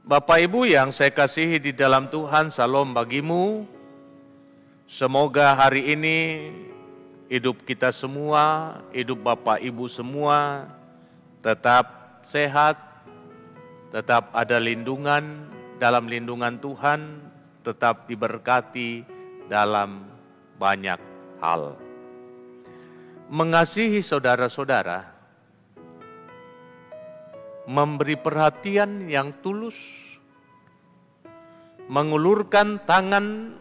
Bapak Ibu yang saya kasihi di dalam Tuhan, salam bagimu. Semoga hari ini hidup kita semua, hidup Bapak Ibu semua tetap sehat, tetap ada lindungan, dalam lindungan Tuhan, tetap diberkati dalam banyak hal. Mengasihi saudara-saudara, memberi perhatian yang tulus, mengulurkan tangan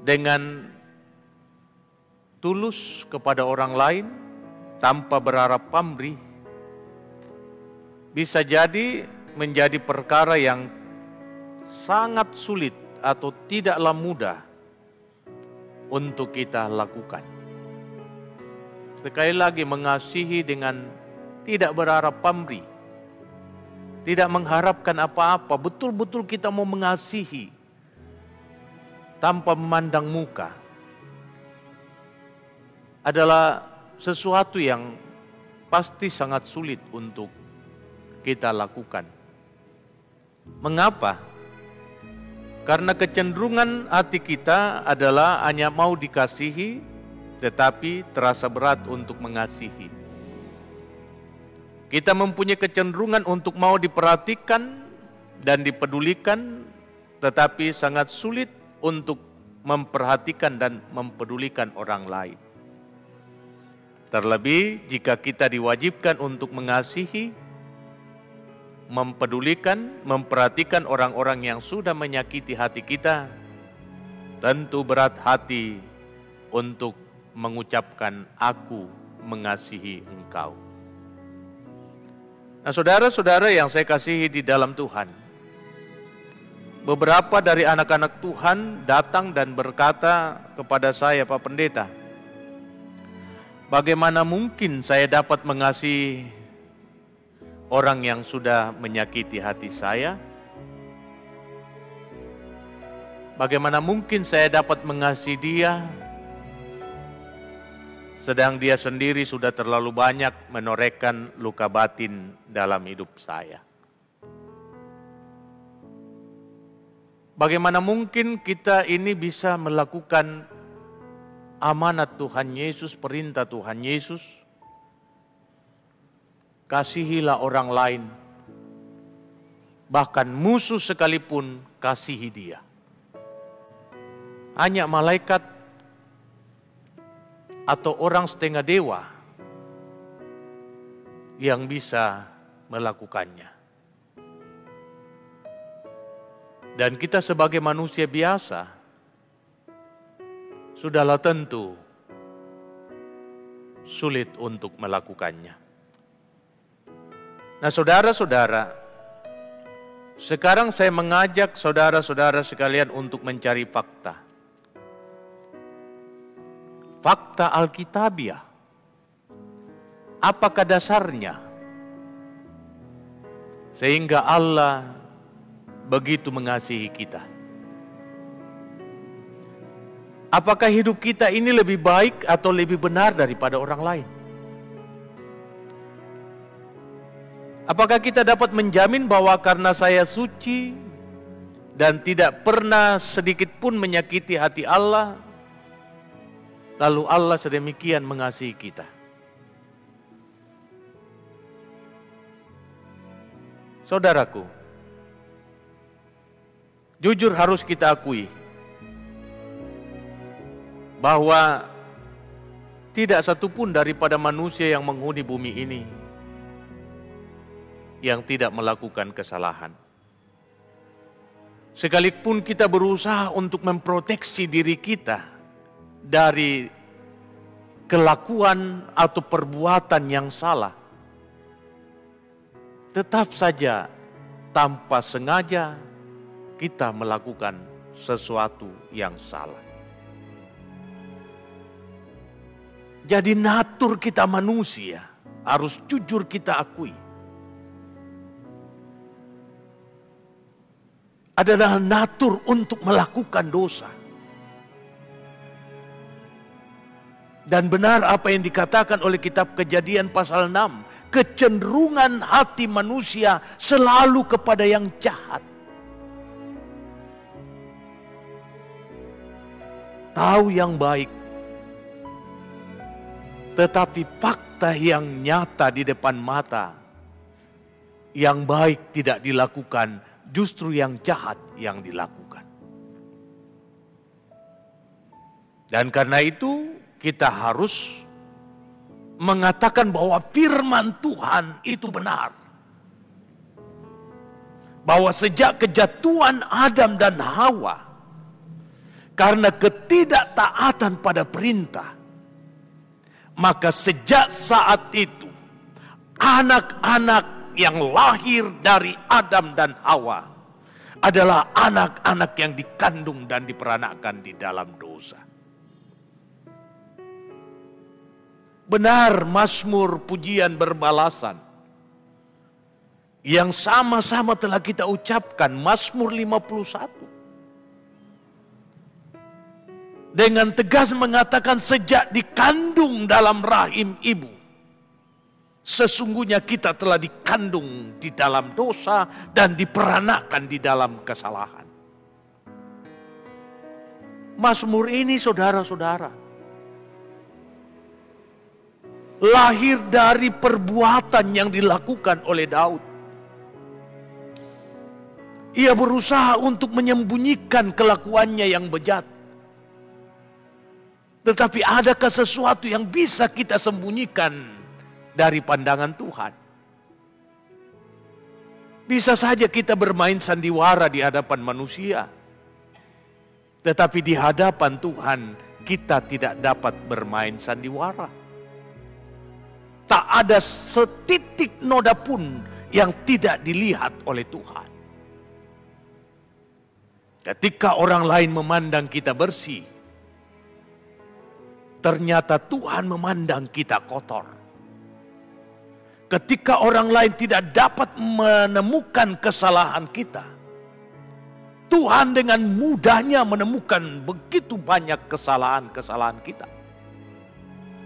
dengan tulus kepada orang lain tanpa berharap pamrih, bisa jadi menjadi perkara yang sangat sulit atau tidaklah mudah untuk kita lakukan. Sekali lagi, mengasihi dengan tidak berharap pamrih, tidak mengharapkan apa-apa, betul-betul kita mau mengasihi tanpa memandang muka, adalah sesuatu yang pasti sangat sulit untuk kita lakukan. Mengapa? Karena kecenderungan hati kita adalah hanya mau dikasihi, tetapi terasa berat untuk mengasihi. Kita mempunyai kecenderungan untuk mau diperhatikan dan dipedulikan, tetapi sangat sulit untuk memperhatikan dan mempedulikan orang lain. Terlebih jika kita diwajibkan untuk mengasihi, mempedulikan, memperhatikan orang-orang yang sudah menyakiti hati kita, tentu berat hati untuk mengucapkan aku mengasihi engkau. Nah, saudara-saudara yang saya kasihi di dalam Tuhan, beberapa dari anak-anak Tuhan datang dan berkata kepada saya, Pak Pendeta, bagaimana mungkin saya dapat mengasihi orang yang sudah menyakiti hati saya? Bagaimana mungkin saya dapat mengasihi dia, sedang dia sendiri sudah terlalu banyak menorehkan luka batin dalam hidup saya? Bagaimana mungkin kita ini bisa melakukan amanat Tuhan Yesus, perintah Tuhan Yesus, kasihilah orang lain, bahkan musuh sekalipun kasihi dia. Hanya malaikat atau orang setengah dewa yang bisa melakukannya. Dan kita sebagai manusia biasa, sudahlah tentu sulit untuk melakukannya. Nah, saudara-saudara, sekarang saya mengajak saudara-saudara sekalian untuk mencari fakta. Fakta Alkitabiah. Apakah dasarnya? Sehingga Allah begitu mengasihi kita. Apakah hidup kita ini lebih baik atau lebih benar daripada orang lain? Apakah kita dapat menjamin bahwa karena saya suci dan tidak pernah sedikit pun menyakiti hati Allah, lalu Allah sedemikian mengasihi kita? Saudaraku, jujur harus kita akui bahwa tidak satupun daripada manusia yang menghuni bumi ini yang tidak melakukan kesalahan. Sekalipun kita berusaha untuk memproteksi diri kita dari kelakuan atau perbuatan yang salah, tetap saja tanpa sengaja kita melakukan sesuatu yang salah. Jadi natur kita manusia harus jujur kita akui, adalah natur untuk melakukan dosa. Dan benar apa yang dikatakan oleh kitab Kejadian pasal 6 kecenderungan hati manusia selalu kepada yang jahat. Tahu yang baik, tetapi fakta yang nyata di depan mata, yang baik tidak dilakukan, justru yang jahat yang dilakukan. Dan karena itu kita harus mengatakan bahwa firman Tuhan itu benar. Bahwa sejak kejatuhan Adam dan Hawa, karena ketidaktaatan pada perintah, maka sejak saat itu anak-anak yang lahir dari Adam dan Hawa adalah anak-anak yang dikandung dan diperanakkan di dalam dosa. Benar, Mazmur pujian berbalasan yang sama-sama telah kita ucapkan, Mazmur 51. Dengan tegas mengatakan sejak dikandung dalam rahim ibu, sesungguhnya kita telah dikandung di dalam dosa dan diperanakkan di dalam kesalahan. Mazmur ini saudara-saudara, lahir dari perbuatan yang dilakukan oleh Daud. Ia berusaha untuk menyembunyikan kelakuannya yang bejat. Tetapi adakah sesuatu yang bisa kita sembunyikan dari pandangan Tuhan? Bisa saja kita bermain sandiwara di hadapan manusia, tetapi di hadapan Tuhan kita tidak dapat bermain sandiwara. Tak ada setitik noda pun yang tidak dilihat oleh Tuhan. Ketika orang lain memandang kita bersih, ternyata Tuhan memandang kita kotor. Ketika orang lain tidak dapat menemukan kesalahan kita, Tuhan dengan mudahnya menemukan begitu banyak kesalahan-kesalahan kita.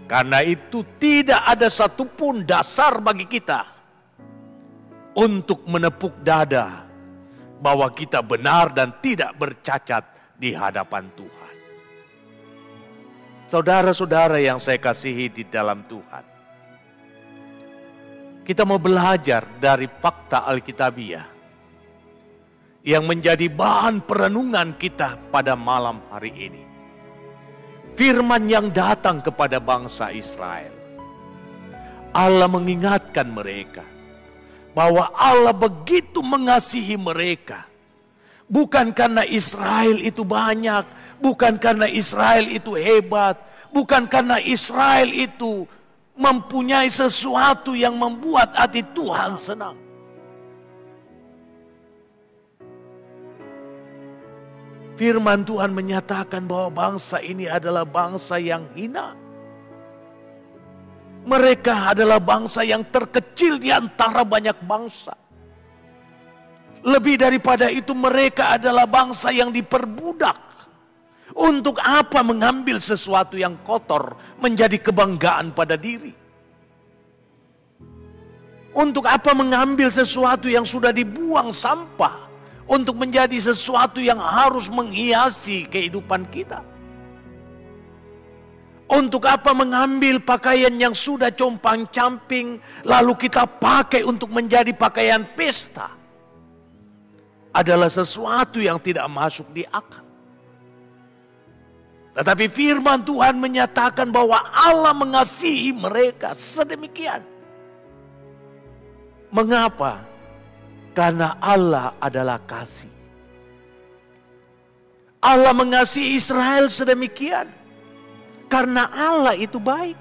Karena itu tidak ada satupun dasar bagi kita untuk menepuk dada bahwa kita benar dan tidak bercacat di hadapan Tuhan. Saudara-saudara yang saya kasihi di dalam Tuhan, kita mau belajar dari fakta Alkitabiah yang menjadi bahan perenungan kita pada malam hari ini. Firman yang datang kepada bangsa Israel. Allah mengingatkan mereka bahwa Allah begitu mengasihi mereka. Bukan karena Israel itu banyak, bukan karena Israel itu hebat, bukan karena Israel itu mempunyai sesuatu yang membuat hati Tuhan senang. Firman Tuhan menyatakan bahwa bangsa ini adalah bangsa yang hina. Mereka adalah bangsa yang terkecil di antara banyak bangsa. Lebih daripada itu, mereka adalah bangsa yang diperbudak. Untuk apa mengambil sesuatu yang kotor menjadi kebanggaan pada diri? Untuk apa mengambil sesuatu yang sudah dibuang sampah untuk menjadi sesuatu yang harus menghiasi kehidupan kita? Untuk apa mengambil pakaian yang sudah compang-camping lalu kita pakai untuk menjadi pakaian pesta? Adalah sesuatu yang tidak masuk di akal. Tetapi firman Tuhan menyatakan bahwa Allah mengasihi mereka sedemikian. Mengapa? Karena Allah adalah kasih. Allah mengasihi Israel sedemikian karena Allah itu baik.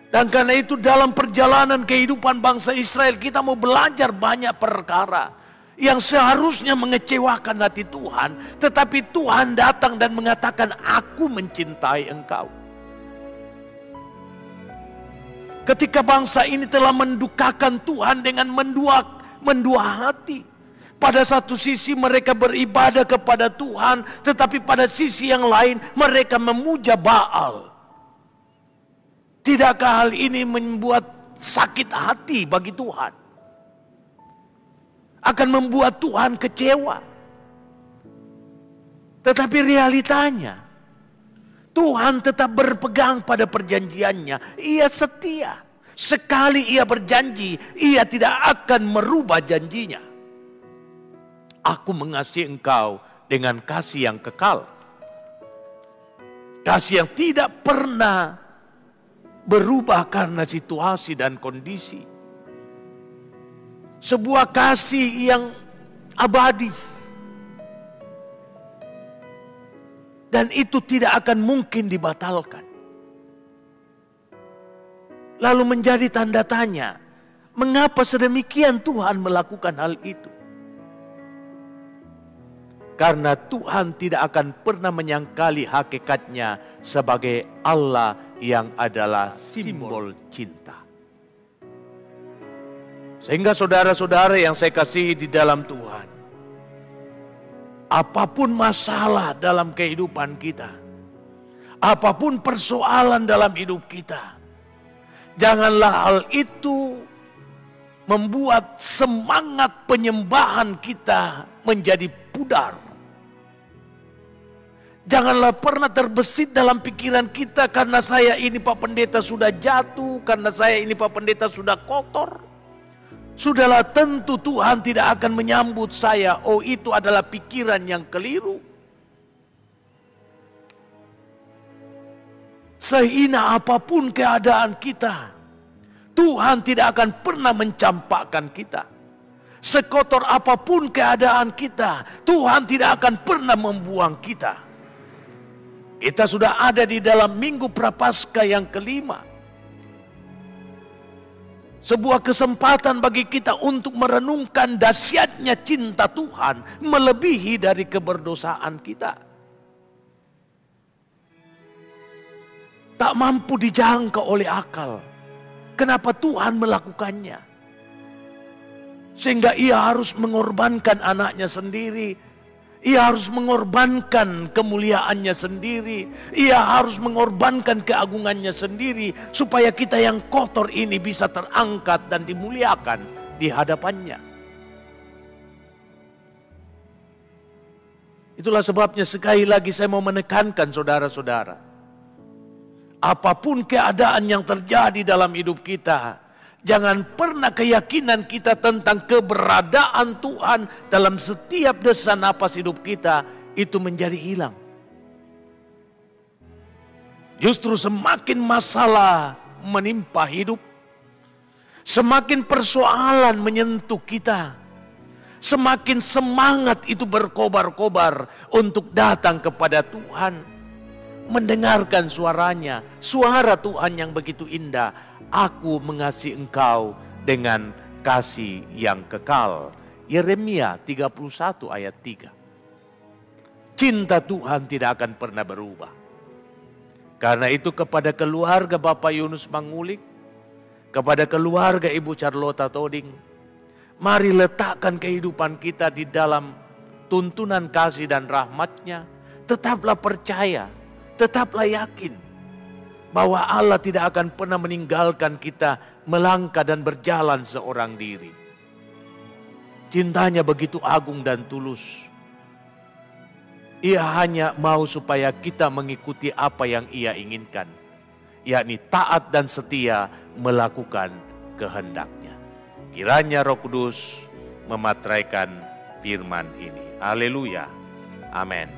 Dan karena itu dalam perjalanan kehidupan bangsa Israel kita mau belajar banyak perkara yang seharusnya mengecewakan hati Tuhan. Tetapi Tuhan datang dan mengatakan, aku mencintai engkau. Ketika bangsa ini telah mendukakan Tuhan dengan mendua hati. Pada satu sisi mereka beribadah kepada Tuhan, tetapi pada sisi yang lain mereka memuja Baal. Tidakkah hal ini membuat sakit hati bagi Tuhan? Akan membuat Tuhan kecewa. Tetapi realitanya, Tuhan tetap berpegang pada perjanjiannya. Ia setia. Sekali ia berjanji, ia tidak akan merubah janjinya. Aku mengasihi engkau dengan kasih yang kekal. Kasih yang tidak pernah berubah karena situasi dan kondisi. Sebuah kasih yang abadi. Dan itu tidak akan mungkin dibatalkan. Lalu menjadi tanda tanya, mengapa sedemikian Tuhan melakukan hal itu? Karena Tuhan tidak akan pernah menyangkali hakikatnya sebagai Allah yang adalah simbol cinta. Sehingga saudara-saudara yang saya kasihi di dalam Tuhan, apapun masalah dalam kehidupan kita, apapun persoalan dalam hidup kita, janganlah hal itu membuat semangat penyembahan kita menjadi pudar. Janganlah pernah terbesit dalam pikiran kita, karena saya ini Pak Pendeta sudah jatuh, karena saya ini Pak Pendeta sudah kotor. Sudahlah, tentu Tuhan tidak akan menyambut saya. Oh, itu adalah pikiran yang keliru. Sehina apapun keadaan kita, Tuhan tidak akan pernah mencampakkan kita. Sekotor apapun keadaan kita, Tuhan tidak akan pernah membuang kita. Kita sudah ada di dalam Minggu Prapaskah yang kelima. Sebuah kesempatan bagi kita untuk merenungkan dahsyatnya cinta Tuhan melebihi dari keberdosaan kita. Tak mampu dijangka oleh akal. Kenapa Tuhan melakukannya? Sehingga ia harus mengorbankan anaknya sendiri. Ia harus mengorbankan kemuliaannya sendiri. Ia harus mengorbankan keagungannya sendiri. Supaya kita yang kotor ini bisa terangkat dan dimuliakan di hadapannya. Itulah sebabnya sekali lagi saya mau menekankan saudara-saudara. Apapun keadaan yang terjadi dalam hidup kita, jangan pernah keyakinan kita tentang keberadaan Tuhan dalam setiap desa napas hidup kita itu menjadi hilang. Justru semakin masalah menimpa hidup, semakin persoalan menyentuh kita, semakin semangat itu berkobar-kobar untuk datang kepada Tuhan. Mendengarkan suaranya, suara Tuhan yang begitu indah. Aku mengasihi engkau dengan kasih yang kekal. Yeremia 31 ayat 3. Cinta Tuhan tidak akan pernah berubah. Karena itu kepada keluarga Bapak Yunus Mangulik, kepada keluarga Ibu Charlotta Toding, mari letakkan kehidupan kita di dalam tuntunan kasih dan rahmat-Nya. Tetaplah percaya, tetaplah yakin bahwa Allah tidak akan pernah meninggalkan kita melangkah dan berjalan seorang diri. Cintanya begitu agung dan tulus. Ia hanya mau supaya kita mengikuti apa yang Ia inginkan, yakni taat dan setia melakukan kehendak-Nya. Kiranya Roh Kudus memateraikan firman ini. Haleluya. Amin.